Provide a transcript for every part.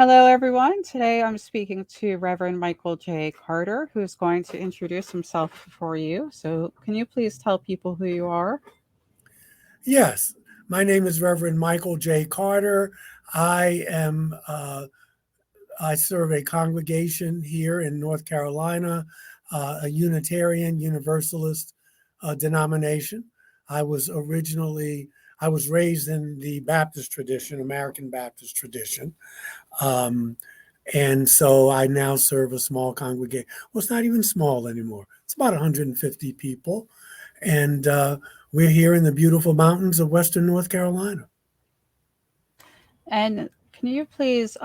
Hello, everyone. Today I'm speaking to Reverend Michael Carter, who's going to introduce himself for you. So, can you please tell people who you are? Yes, my name is Reverend Michael Carter. I am I serve a congregation here in North Carolina, a Unitarian Universalist denomination. I was originally I was raised in the Baptist tradition, American Baptist tradition, um, and so I now serve a small congregation. Well, it's not even small anymore. It's about 150 people, and we're here in the beautiful mountains of Western North Carolina. And can you please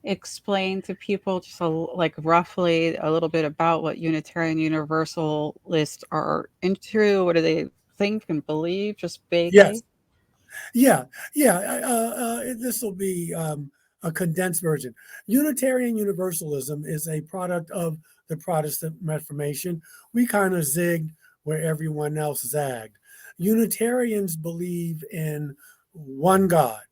explain to people just like roughly a little bit about what Unitarian Universalists are into? What do they think and believe, just vaguely? Yes, yeah, yeah. This will be a condensed version. Unitarian Universalism is a product of the Protestant Reformation. We kind of zigged where everyone else zagged. Unitarians believe in one God,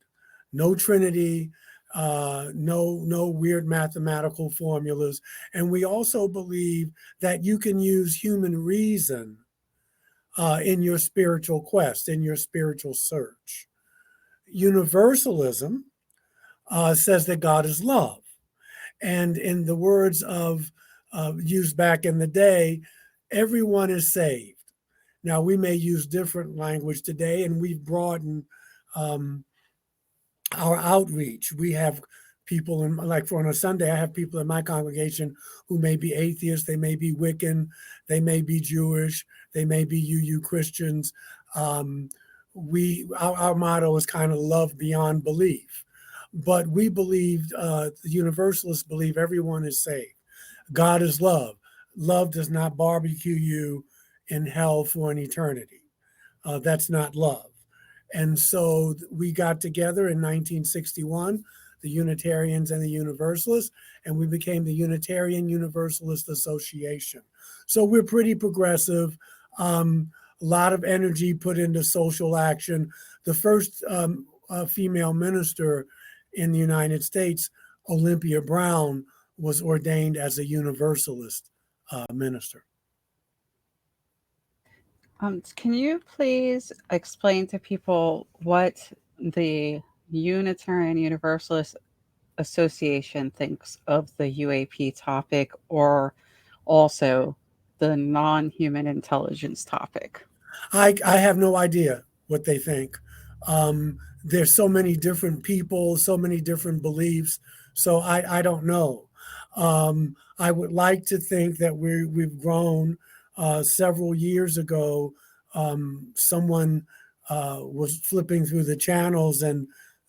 no Trinity, no weird mathematical formulas, and we also believe that you can use human reason in your spiritual quest, in your spiritual search. Universalism says that God is love. And in the words of used back in the day, everyone is saved. Now, we may use different language today, and we've broadened um, our outreach. We have people in, like for on a Sunday, I have people in my congregation who may be atheists, they may be Wiccan, they may be Jewish, they may be Christians. Um, our motto is kind of love beyond belief, but we believe the Universalists believe everyone is saved. God is love. Love does not barbecue you in hell for an eternity. That's not love. And so we got together in 1961, the Unitarians and the Universalists, and we became the Unitarian Universalist Association. So we're pretty progressive. A lot of energy put into social action. The first female minister in the United States, Olympia Brown, was ordained as a Universalist minister. Can you please explain to people what the Unitarian Universalist Association thinks of the UAP topic or also the non human intelligence topic? I have no idea what they think. There's so many different people, so many different beliefs. So I don't know. I would like to think that we've grown. Several years ago, someone was flipping through the channels and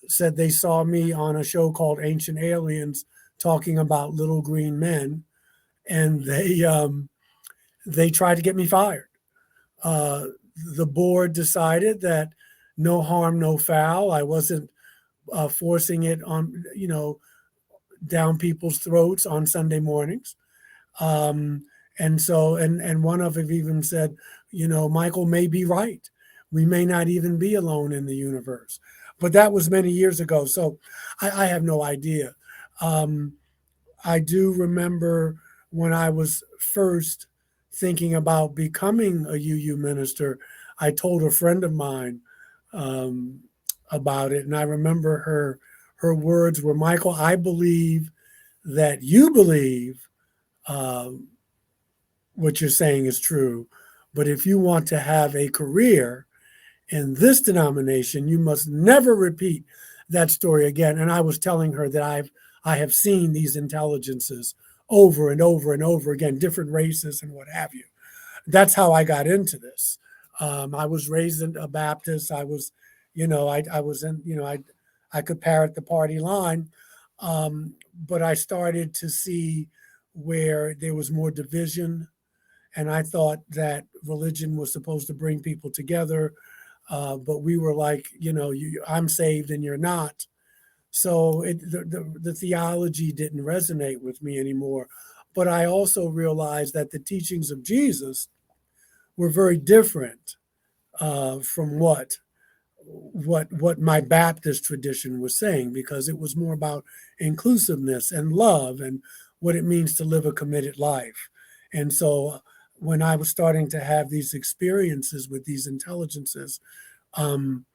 said they saw me on a show called Ancient Aliens talking about little green men, and they tried to get me fired. Uh, the board decided that no harm, no foul. I wasn't forcing it on, down people's throats on Sunday mornings. Um, and one of them even said, Michael may be right. We may not even be alone in the universe. But that was many years ago. So I have no idea. Um, I do remember when I was first thinking about becoming a minister, I told a friend of mine um, about it, and I remember her words were, "Michael, I believe that you believe um, what you're saying is true, but if you want to have a career in this denomination, you must never repeat that story again." And I was telling her that I have seen these intelligences over and over and over again, different races and what have you. That's how I got into this. I was raised in a Baptist. I was, I was in, I could parrot the party line, but I started to see where there was more division, and I thought that religion was supposed to bring people together, but we were like, I'm saved and you're not. So the theology didn't resonate with me anymore. But I also realized that the teachings of Jesus were very different from what what my Baptist tradition was saying, because it was more about inclusiveness and love and what it means to live a committed life. And so when I was starting to have these experiences with these intelligences, um,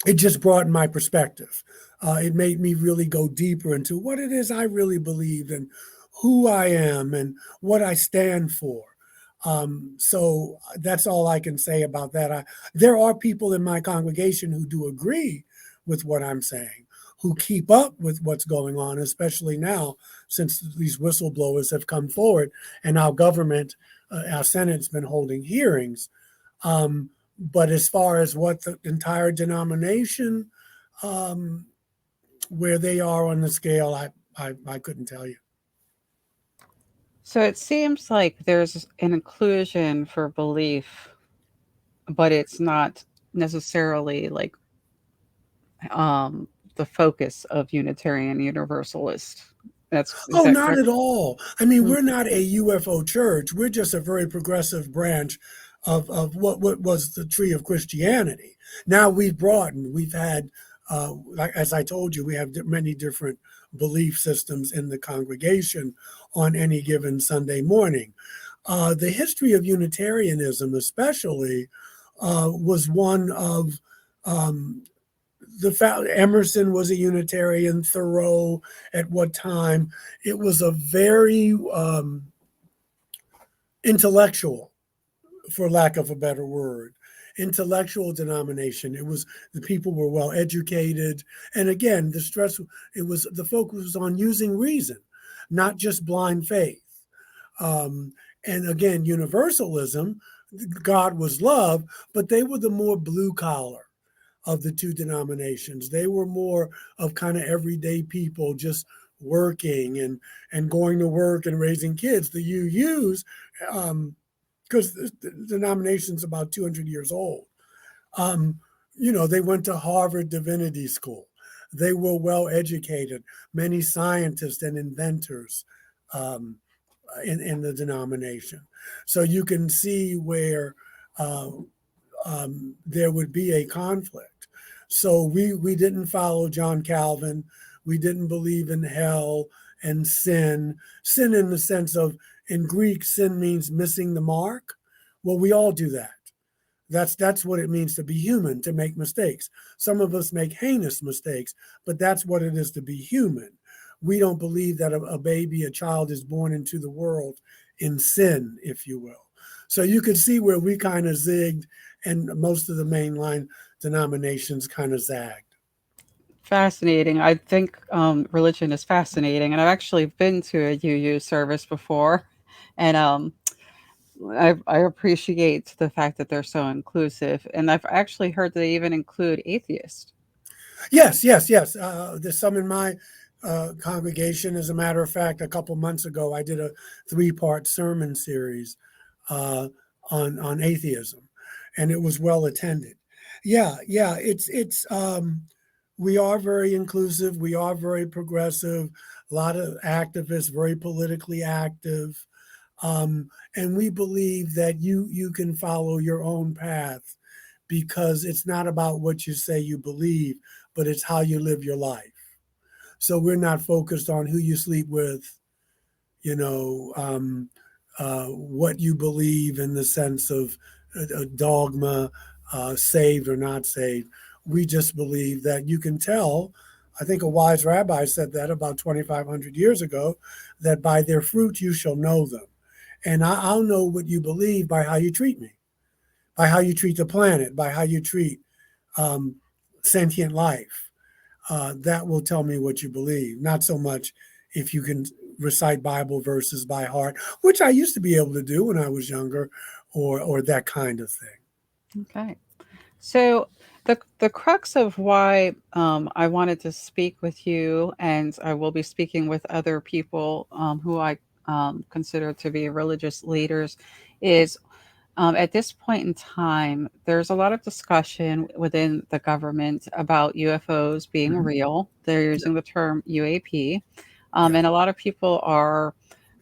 it just broadened my perspective. It made me really go deeper into what it is I really believe and who I am and what I stand for. So that's all I can say about that. There are people in my congregation who do agree with what I'm saying, who keep up with what's going on, especially now since these whistleblowers have come forward and our government, our Senate's been holding hearings. Um, but as far as what the entire denomination, um, where they are on the scale, I couldn't tell you. So it seems like there's an inclusion for belief, but it's not necessarily like um, the focus of Unitarian Universalist. Is Oh, that not correct? at all. I mean, Mm. we're not a UFO church. We're just a very progressive branch of what was the tree of Christianity. Now we've broadened. We've had, like, as I told you, we have many different belief systems in the congregation on any given Sunday morning. The history of Unitarianism, especially, was one of um, Emerson was a Unitarian, Thoreau at what time. It was a very intellectual, for lack of a better word, intellectual denomination. It was, the people were well educated, and again, the focus was on using reason, not just blind faith. Um, and again, universalism, God was love, but they were the more blue collar of the two denominations. They were more of kind of everyday people just working and going to work and raising kids. The UUs, because the denomination's about 200 years old, um, they went to Harvard Divinity School. They were well educated, many scientists and inventors um, in the denomination. So you can see where uh, there would be a conflict. So we didn't follow John Calvin. We didn't believe in hell and sin. Sin in the sense of, in Greek, sin means missing the mark. Well, we all do that. That's what it means to be human, to make mistakes. Some of us make heinous mistakes, but that's what it is to be human. We don't believe that a baby, a child, is born into the world in sin, if you will. So you can see where we kind of zigged and most of the mainline denominations kind of zagged. Fascinating. I think religion is fascinating, and I've actually been to a UU service before, and I appreciate the fact that they're so inclusive, and I've actually heard they even include atheists. Yes, yes, yes. There's some in my congregation. As a matter of fact, a couple months ago, I did a three-part sermon series uh, on atheism, and it was well attended. Yeah, yeah. It's we are very inclusive. We are very progressive. A lot of activists, very politically active, um, and we believe that you can follow your own path, because it's not about what you say you believe, but it's how you live your life. So we're not focused on who you sleep with, you know, what you believe in the sense of a dogma, saved or not saved. We just believe that you can tell. I think a wise rabbi said that about 2,500 years ago, that by their fruit you shall know them. And I'll know what you believe by how you treat me, by how you treat the planet, by how you treat um, sentient life. That will tell me what you believe, not so much if you can recite Bible verses by heart, which I used to be able to do when I was younger, or that kind of thing. Okay. So the crux of why I wanted to speak with you, and I will be speaking with other people who I consider to be religious leaders, is at this point in time, there's a lot of discussion within the government about UFOs being Mm-hmm. real. They're Yeah, using the term UAP, yeah. and a lot of people are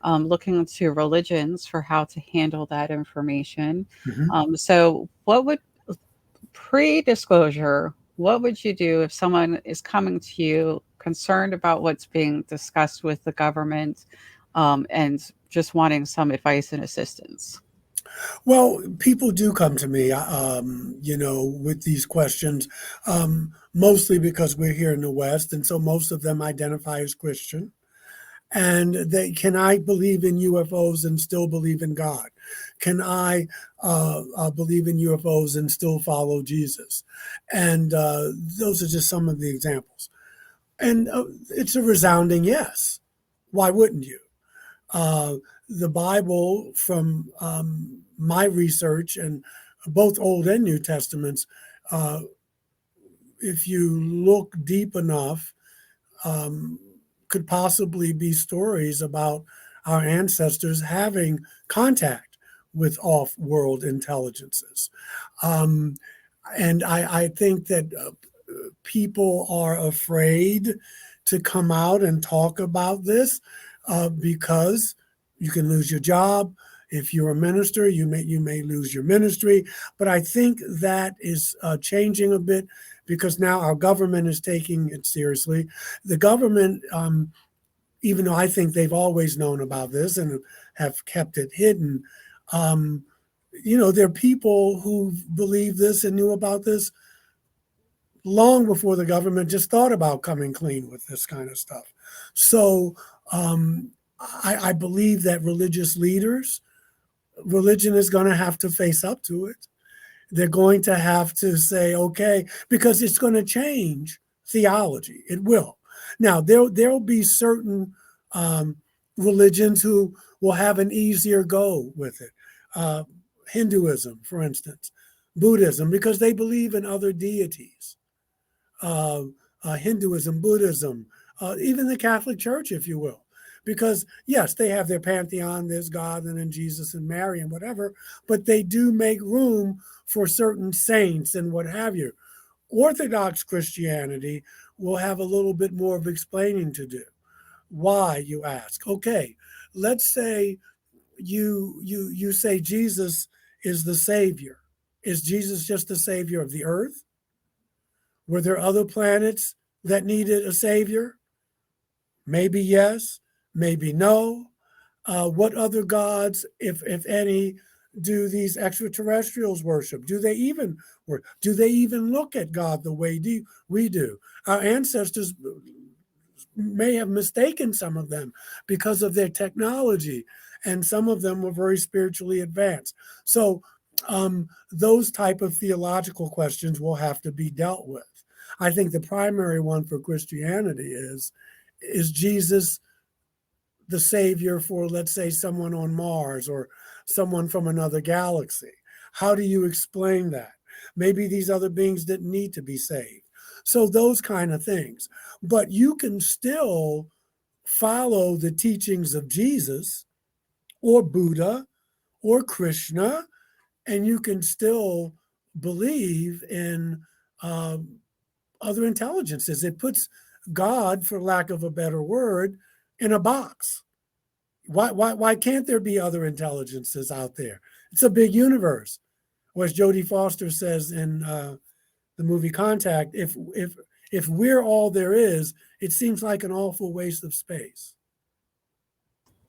looking to religions for how to handle that information. Mm-hmm. So, what would pre-disclosure, what would you do if someone is coming to you concerned about what's being discussed with the government, and just wanting some advice and assistance? Well, people do come to me, with these questions, mostly because we're here in the West, and so most of them identify as Christian. And they can I believe in UFOs and still believe in God? Can I believe in UFOs and still follow Jesus? And those are just some of the examples. And it's a resounding yes. Why wouldn't you? Uh, the Bible, from my research, and both Old and New Testaments, uh, if you look deep enough, um, could possibly be stories about our ancestors having contact with off world intelligences. Um, and I think that people are afraid to come out and talk about this because you can lose your job. If you're a minister, you may lose your ministry. But I think that is changing a bit because now our government is taking it seriously. The government, even though I think they've always known about this and have kept it hidden, um, there are people who believe this and knew about this long before the government just thought about coming clean with this kind of stuff. So I believe that religion is going to have to face up to it. They're going to have to say, okay, because it's going to change theology. It will. Now, there'll be certain um, religions who will have an easier go with it. Uh, Hinduism, for instance, Buddhism, because they believe in other deities. uh, Hinduism, Buddhism, even the Catholic Church, if you will. Because, yes, they have their pantheon, there's God and then Jesus and Mary and whatever, but they do make room for certain saints and what have you. Orthodox Christianity will have a little bit more of explaining to do. Why, you ask? Okay, let's say you say Jesus is the Savior. Is Jesus just the Savior of the earth? Were there other planets that needed a savior? Maybe yes, maybe no. What other gods, if any, do these extraterrestrials worship? Do they even work? Do they even look at God the way we do? Our ancestors may have mistaken some of them because of their technology, and some of them were very spiritually advanced. So those type of theological questions will have to be dealt with. I think the primary one for Christianity is Jesus the savior for, let's say, someone on Mars or someone from another galaxy? How do you explain that? Maybe these other beings didn't need to be saved. So those kind of things. But you can still follow the teachings of Jesus or Buddha or Krishna, and you can still believe in other intelligences. It puts God, for lack of a better word, in a box. Why can't there be other intelligences out there? It's a big universe. Or as Jodie Foster says in the movie Contact, if we're all there is, it seems like an awful waste of space.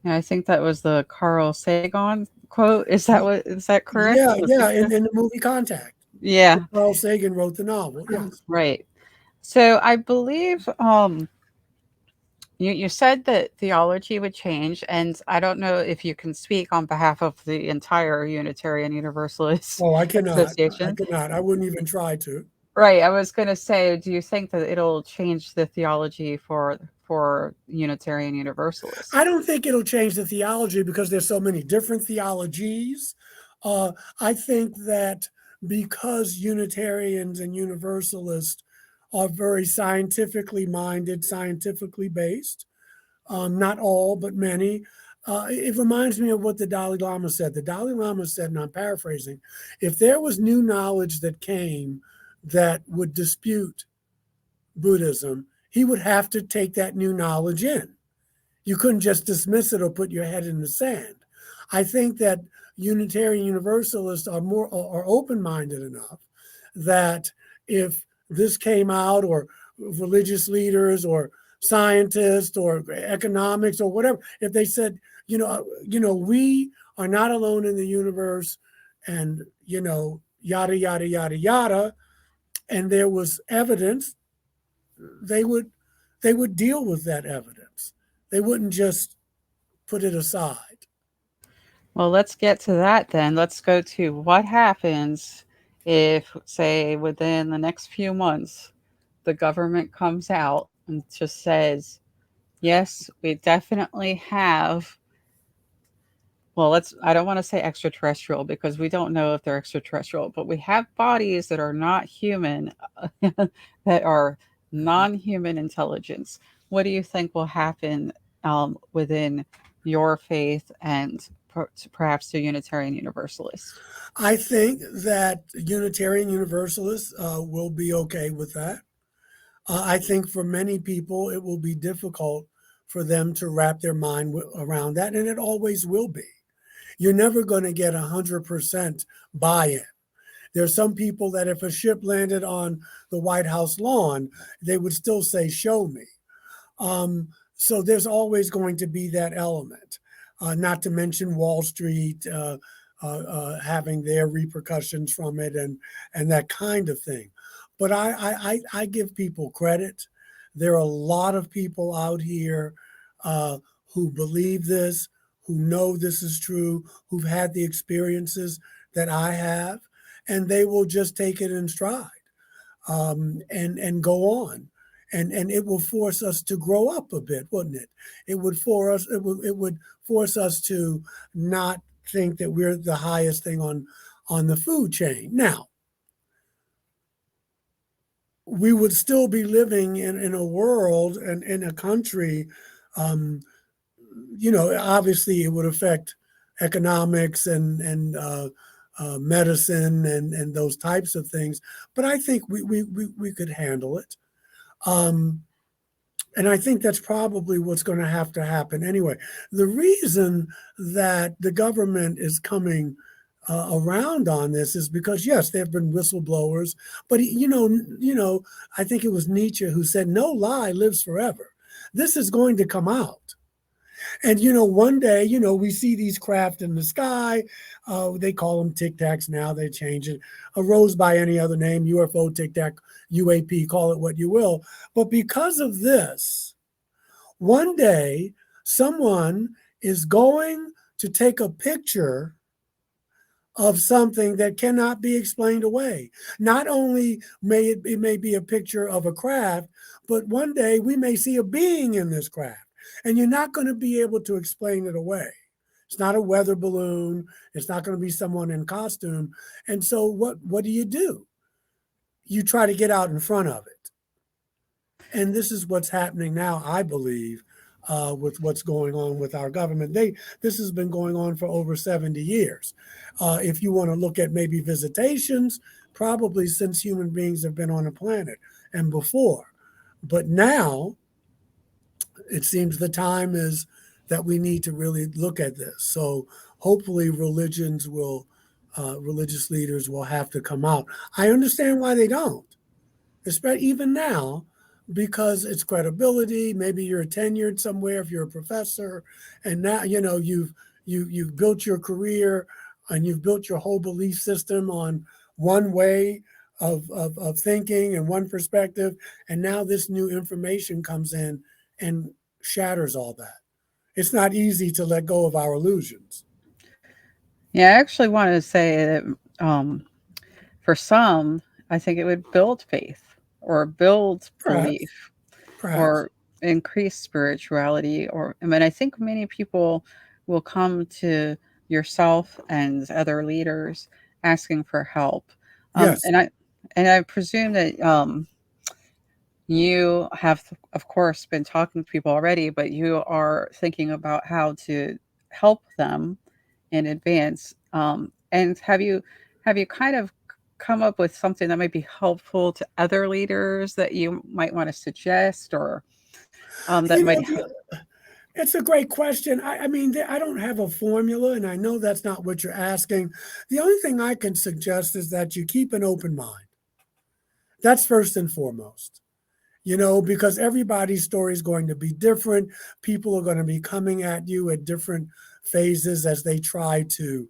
Yeah, I think that was the Carl Sagan quote. Is that correct? Yeah, Was yeah, it? in the movie Contact. Yeah, Carl Sagan wrote the novel. Yes. right. So I believe you said that theology would change, and I don't know if you can speak on behalf of the entire Unitarian Universalist Oh, I cannot. I Association. cannot. I wouldn't even try to. Right. I was going to say, do you think that it'll change the theology for Unitarian Universalists? I don't think it'll change the theology because there's so many different theologies. I think that because Unitarians and Universalists are very scientifically minded, scientifically based, not all, but many. It reminds me of what the Dalai Lama said. The Dalai Lama said, and I'm paraphrasing, if there was new knowledge that came that would dispute Buddhism, he would have to take that new knowledge in. You couldn't just dismiss it or put your head in the sand. I think that Unitarian Universalists are open-minded enough that if this came out, or religious leaders or scientists or economics or whatever, if they said, we are not alone in the universe, and yada yada yada yada, and there was evidence, they would they would deal with that evidence. They wouldn't just put it aside. Well, let's get to that then. Let's go to what happens if, say, within the next few months, the government comes out and just says, yes, we definitely have. Well, I don't want to say extraterrestrial because we don't know if they're extraterrestrial, but we have bodies that are not human, that are non human intelligence. What do you think will happen within your faith and perhaps the Unitarian Universalist? I think that Unitarian Universalists will be okay with that. I think for many people, it will be difficult for them to wrap their mind around that, and it always will be. You're never going to get 100% buy in. There's some people that if a ship landed on the White House lawn, they would still say, show me. So there's always going to be that element, not to mention Wall Street having their repercussions from it, and that kind of thing. But I give people credit. There are a lot of people out here uh, who believe this, who know this is true, who've had the experiences that I have, and they will just take it in stride, and go on. And it will force us to grow up a bit, wouldn't it? It would force us to not think that we're the highest thing on the food chain. Now, we would still be living in a world and in a country, um, obviously it would affect economics and medicine and those types of things. But I think we could handle it. Um, and I think that's probably what's going to happen anyway. The reason that the government is coming around on this is because yes, there have been whistleblowers, but I think it was Nietzsche who said, "No lie lives forever." This is going to come out. And one day, we see these craft in the sky. They call them tic tacs now. They change it. Arose by any other name, UFO, tic tac, UAP, call it what you will. But because of this, one day someone is going to take a picture of something that cannot be explained away. Not only may it may be a picture of a craft, but one day we may see a being in this craft, and you're not going to be able to explain it away. It's not a weather balloon. It's not going to be someone in costume. And so what do? You try to get out in front of it. And this is what's happening now, I believe, with what's going on with our government. This has been going on for over 70 years. If you want to look at maybe visitations, probably since human beings have been on the planet and before. But now it seems the time is that we need to really look at this. So hopefully religious leaders will have to come out. I understand why they don't, especially even now, because it's credibility. Maybe you're tenured somewhere if you're a professor, and now you've built your career and you've built your whole belief system on one way of thinking and one perspective, and now this new information comes in and shatters all that. It's not easy to let go of our illusions. Yeah, I actually want to say that for some, I think it would build faith or build belief Perhaps, perhaps. or increase spirituality. Or, I mean, I think many people will come to yourself and other leaders asking for help. Um, Yes. and I, and I presume that you have, of course, been talking to people already, but you are thinking about how to help them in advance. And have you kind of come up with something that might be helpful to other leaders that you might want to suggest, or that You might know, it's a great question. I mean, I don't have a formula, and I know that's not what you're asking. The only thing I can suggest is that you keep an open mind. That's first and foremost. Because everybody's story is going to be different. People are going to be coming at you at different phases as they try to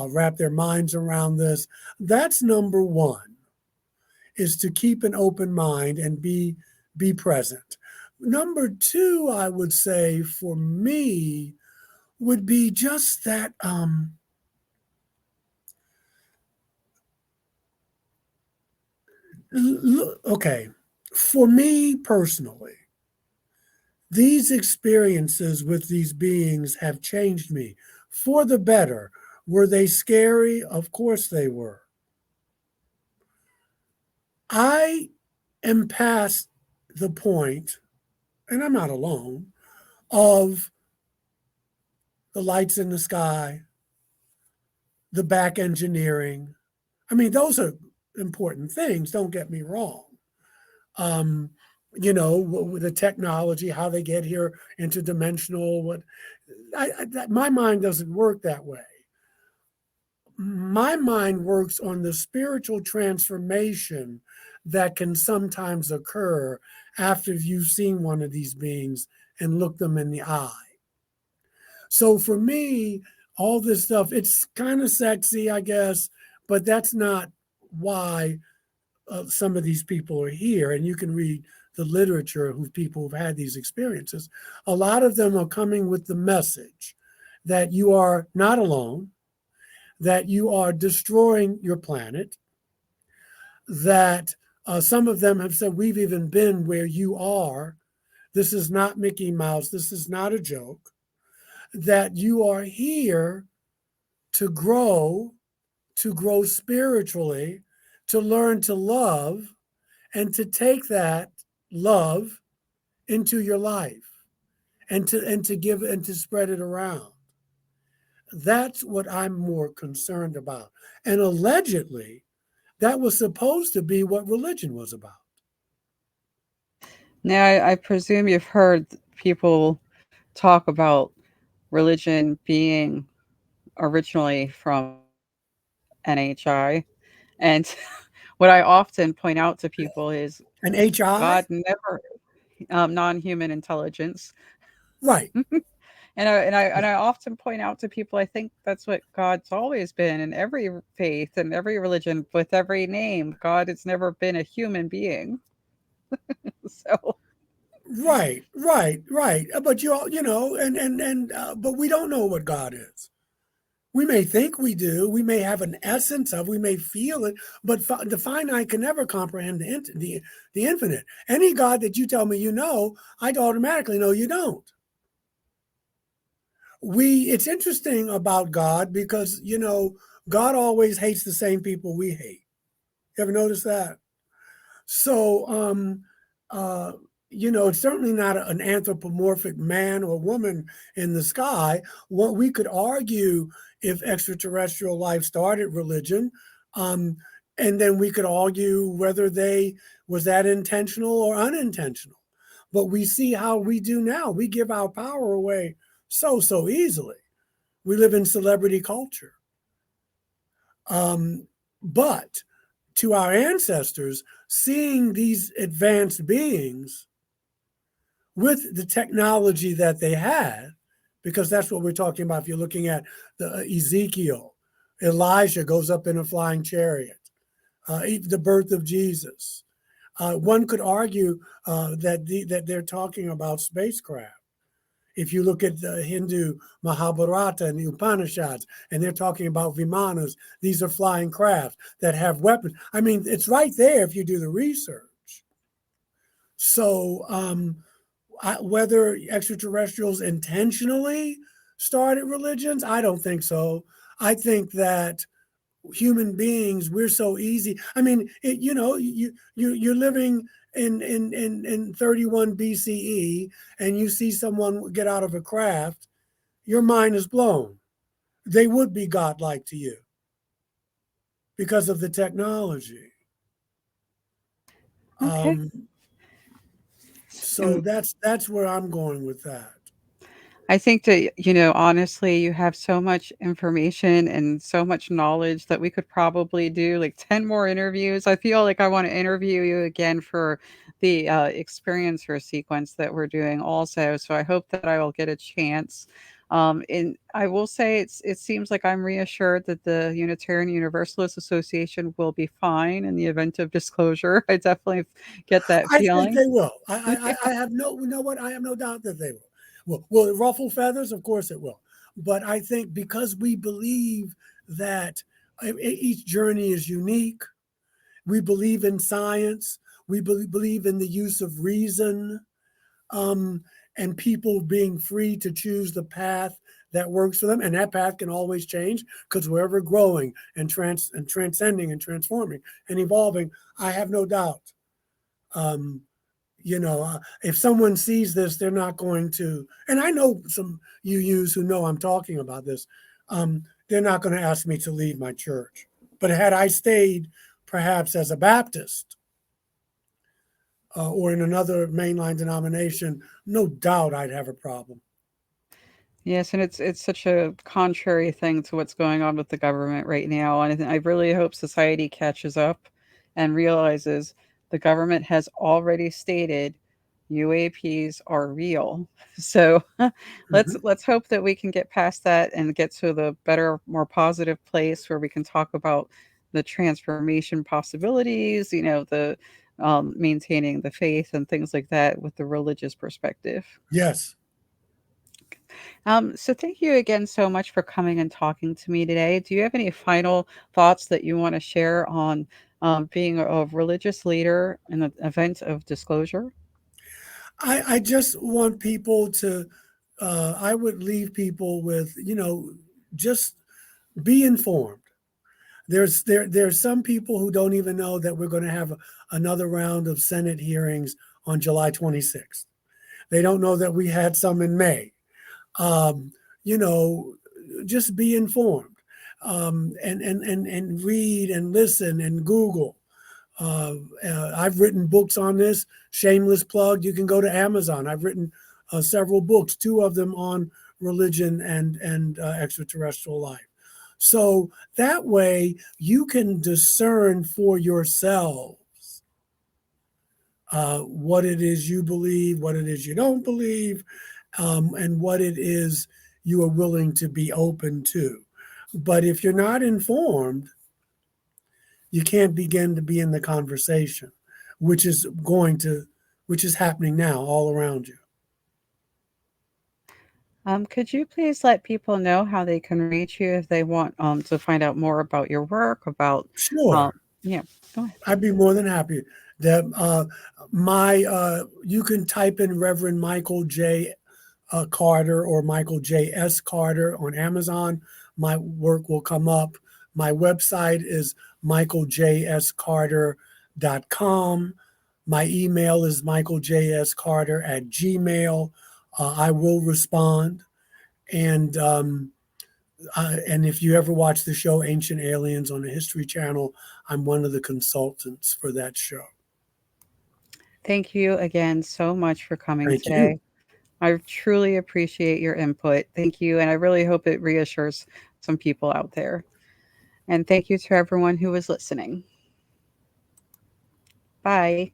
wrap their minds around this. That's number one, is to keep an open mind and be present. Number two, I would say for me, would be just that okay, for me personally, these experiences with these beings have changed me for the better. Were they scary? Of course they were. I am past the point, and I'm not alone, of the lights in the sky, the back engineering. I mean, those are important things, don't get me wrong. Um, with the technology, how they get here, interdimensional, my mind doesn't work that way. My mind works on the spiritual transformation that can sometimes occur after you've seen one of these beings and looked them in the eye. So for me, all this stuff, it's kind of sexy, I guess, but that's not why some of these people are here. And you can read the literature of people who've had these experiences. A lot of them are coming with the message that you are not alone, that you are destroying your planet, that some of them have said, we've even been where you are. This is not Mickey Mouse. This is not a joke. That you are here to grow spiritually, to learn to love, and to take that love into your life and to give and to spread it around. That's what I'm more concerned about. And allegedly, that was supposed to be what religion was about. Now, I presume you've heard people talk about religion being originally from NHI. And what I often point out to people is And God HI? never, non-human intelligence. Right. And I often point out to people, I think that's what God's always been in every faith and every religion with every name. God has never been a human being. So Right. But but we don't know what God is. We may think we do. We may have an essence of. We may feel it. But the finite can never comprehend the infinite. Any God that you tell me you know, I'd automatically know you don't. It's interesting about God because God always hates the same people we hate. You ever notice that? So, uh, it's certainly not an anthropomorphic man or woman in the sky. What we could argue if extraterrestrial life started religion, um, and then we could argue whether they was that intentional or unintentional. But we see how we do now. We give our power away so easily. We live in celebrity culture. But to our ancestors, seeing these advanced beings with the technology that they had, because that's what we're talking about. If you're looking at the Ezekiel, Elijah goes up in a flying chariot, the birth of Jesus. One could argue that they're talking about spacecraft. If you look at the Hindu Mahabharata and the Upanishads, and they're talking about Vimanas, these are flying crafts that have weapons. I mean, it's right there if you do the research. So, whether extraterrestrials intentionally started religions, I don't think so. I think that human beings, we're so easy. I mean, you're living in 31 BCE and you see someone get out of a craft, your mind is blown. They would be godlike to you because of the technology. okay. Um, so And that's where I'm going with that. I think that, honestly, you have so much information and so much knowledge that we could probably do like 10 more interviews. I feel like I want to interview you again for the experiencer sequence that we're doing also. So I hope that I will get a chance. And I will say it seems like I'm reassured that the Unitarian Universalist Association will be fine in the event of disclosure. I definitely get that I think feeling. they will. I have no, you know what? I have no doubt that they will. Will it ruffle feathers? Of course it will. But I think because we believe that each journey is unique, we believe in science, we believe in the use of reason, um, and people being free to choose the path that works for them. And that path can always change because we're ever growing and transcending and transforming and evolving. I have no doubt. Um, if someone sees this, they're not going to, and I know some UUs who know I'm talking about this, they're not going to ask me to leave my church. But had I stayed perhaps as a Baptist or in another mainline denomination, no doubt I'd have a problem. Yes, and it's such a contrary thing to what's going on with the government right now, and I really hope society catches up and realizes the government has already stated UAPs are real. So let's Mm-hmm. let's hope that we can get past that and get to the better, more positive place where we can talk about the transformation possibilities, the maintaining the faith and things like that with the religious perspective. Yes. So thank you again so much for coming and talking to me today. Do you have any final thoughts that you want to share on being a religious leader in the event of disclosure? I just want people to, I would leave people with, just be informed. There's some people who don't even know that we're going to have another round of Senate hearings on July 26th. They don't know that we had some in May. Um, you know, just be informed, and read and listen and Google. I've written books on this. Shameless plug. You can go to Amazon. I've written several books, two of them on religion and extraterrestrial life. So that way you can discern for yourselves what it is you believe, what it is you don't believe, and what it is you are willing to be open to. But if you're not informed, you can't begin to be in the conversation, which is going to, which is happening now all around you. Could you please let people know how they can reach you if they want to find out more about your work, about, um, Sure, yeah, go ahead. I'd be more than happy. That my You can type in Reverend Michael J. Carter or Michael J. S. Carter on Amazon. My work will come up. My website is michaeljscarter.com. My email is michaeljscarter@gmail. I will respond. And and if you ever watch the show Ancient Aliens on the History Channel, I'm one of the consultants for that show. Thank you again so much for coming Thank you. today. I truly appreciate your input. Thank you. And I really hope it reassures some people out there. And thank you to everyone who was listening. Bye.